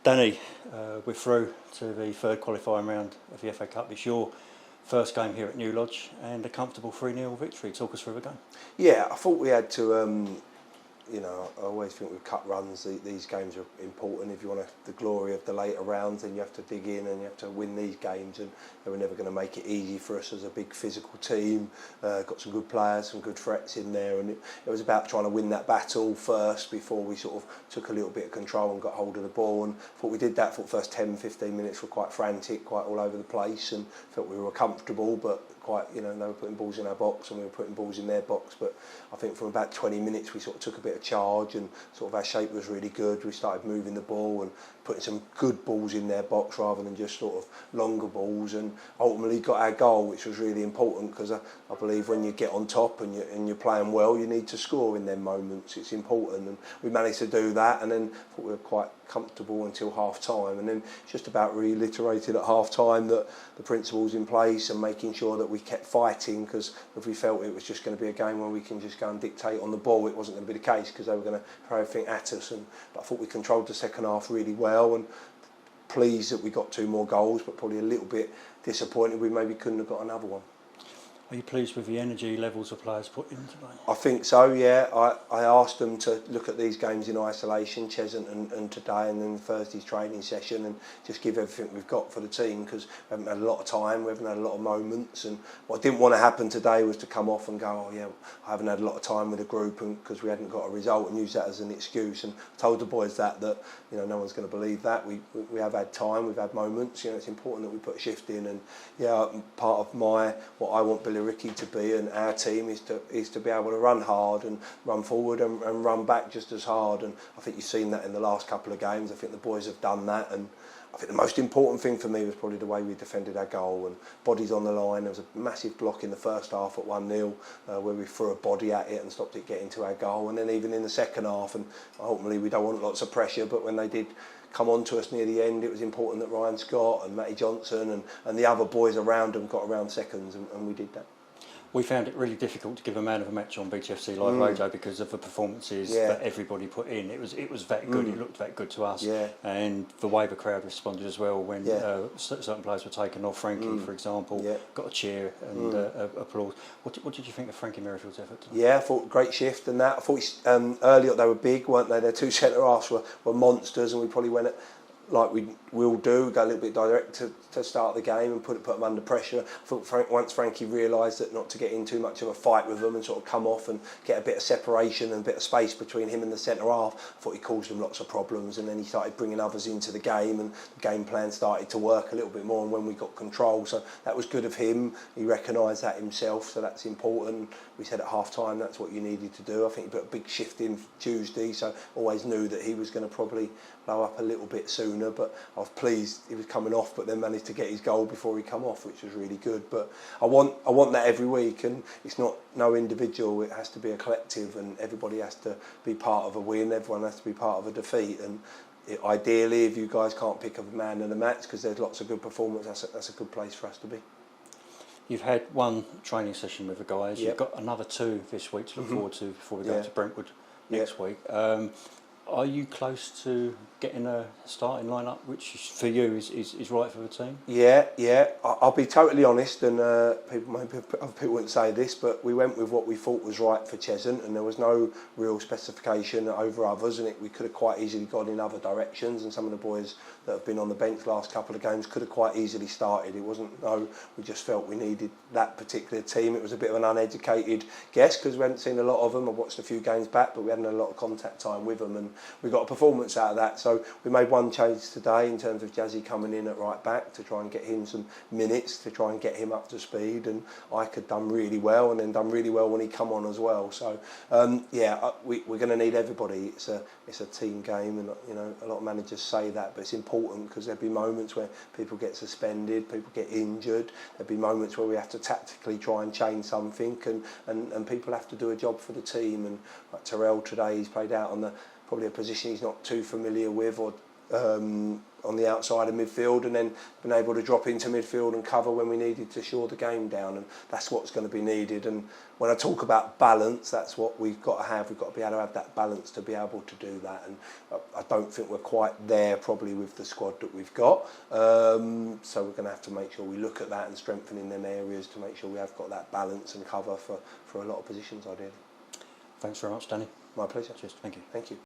Danny, we're through to the third qualifying round of the FA Cup. It's your first game here at New Lodge and a comfortable 3-0 victory. Talk us through the game. Yeah, I thought we had to, I always think with cup runs, these games are important. If you want the glory of the later rounds, then you have to dig in and you have to win these games. And they were never going to make it easy for us as a big physical team. Got some good players, some good threats in there. And it was about trying to win that battle first before we sort of took a little bit of control and got hold of the ball. And thought we did that for the first 10, 15 minutes. Were quite frantic, quite all over the place, and felt we were comfortable, but quite, they were putting balls in our box and we were putting balls in their box. But I think from about 20 minutes we sort of took a bit of charge and sort of our shape was really good. We started moving the ball and putting some good balls in their box rather than just sort of longer balls, and ultimately got our goal, which was really important, because I believe when you get on top and you're playing well, you need to score in them moments. It's important, and we managed to do that, and then thought we were quite comfortable until half time, and then just about reiterated at half time that the principles in place and making sure that we kept fighting, because if we felt it was just going to be a game where we can just go and dictate on the ball, it wasn't going to be the case, because they were going to throw everything at us. But I thought we controlled the second half really well, and pleased that we got 2 more goals, but probably a little bit disappointed we maybe couldn't have got another one. Are you pleased with the energy levels of players put in today? I think so, yeah. I asked them to look at these games in isolation, Cheshunt and today, and then Thursday's training session, and just give everything we've got for the team, because we haven't had a lot of time, we haven't had a lot of moments. And what didn't want to happen today was to come off and go, oh yeah, I haven't had a lot of time with the group, and because we hadn't got a result, and use that as an excuse. And I told the boys that no one's going to believe that. We have had time, we've had moments. It's important that we put a shift in, and part of what I want Billericay to be and our team is to be able to run hard and run forward and run back just as hard. And I think you've seen that in the last couple of games. I think the boys have done that, and I think the most important thing for me was probably the way we defended our goal, and bodies on the line. There was a massive block in the first half at 1-0 where we threw a body at it and stopped it getting to our goal, and then even in the second half, and ultimately we don't want lots of pressure, but when they did come on to us near the end, it was important that Ryan Scott and Matty Johnson and the other boys around them got around seconds, and we did that. We found it really difficult to give a man of a match on BTFC live radio because of the performances that everybody put in. It was that good. It looked that good to us, and the way the crowd responded as well when certain players were taken off. Frankie, for example, got a cheer and applause. What did you think of Frankie Merrifield's effort today? Yeah, I thought great shift and that. I thought earlier they were big, weren't they? Their 2 centre halves were monsters, and we probably went like we will do, go a little bit direct to start the game and put them under pressure. I thought once Frankie realised that not to get in too much of a fight with them and sort of come off and get a bit of separation and a bit of space between him and the centre half, I thought he caused them lots of problems, and then he started bringing others into the game, and the game plan started to work a little bit more, and when we got control, so that was good of him. He recognised that himself, so that's important. We said at half time that's what you needed to do. I think he put a big shift in Tuesday, so always knew that he was going to probably blow up a little bit sooner, but I was pleased he was coming off, but then managed to get his goal before he come off, which was really good. But I want that every week, and it's not no individual, it has to be a collective, and everybody has to be part of a win, everyone has to be part of a defeat. And ideally, if you guys can't pick a man of the match because there's lots of good performance, that's a good place for us to be. You've had 1 training session with the guys. You've got another 2 this week to look forward to before we go to Brentwood next week. Are you close to getting a starting lineup, which for you is right for the team? Yeah. I'll be totally honest, and people wouldn't say this, but we went with what we thought was right for Cheshunt, and there was no real specification over others, and we could have quite easily gone in other directions, and some of the boys that have been on the bench last couple of games could have quite easily started. It wasn't, we just felt we needed that particular team. It was a bit of an uneducated guess because we hadn't seen a lot of them. I watched a few games back, but we hadn't had a lot of contact time with them, and we got a performance out of that. So we made 1 change today in terms of Jazzy coming in at right back to try and get him some minutes, to try and get him up to speed, and Ike had done really well, and then done really well when he come on as well. So we're going to need everybody. It's a team game, and a lot of managers say that, but it's important because there'll be moments where people get suspended, people get injured. There'll be moments where we have to tactically try and change something, and people have to do a job for the team. And like Terrell today, he's played out on probably a position he's not too familiar with, or on the outside of midfield, and then been able to drop into midfield and cover when we needed to shore the game down, and that's what's going to be needed. And when I talk about balance, that's what we've got to have. We've got to be able to have that balance to be able to do that, and I don't think we're quite there probably with the squad that we've got, so we're going to have to make sure we look at that and strengthening them areas to make sure we have got that balance and cover for a lot of positions ideally. Thanks very much, Danny. My pleasure. Cheers. Thank you. Thank you.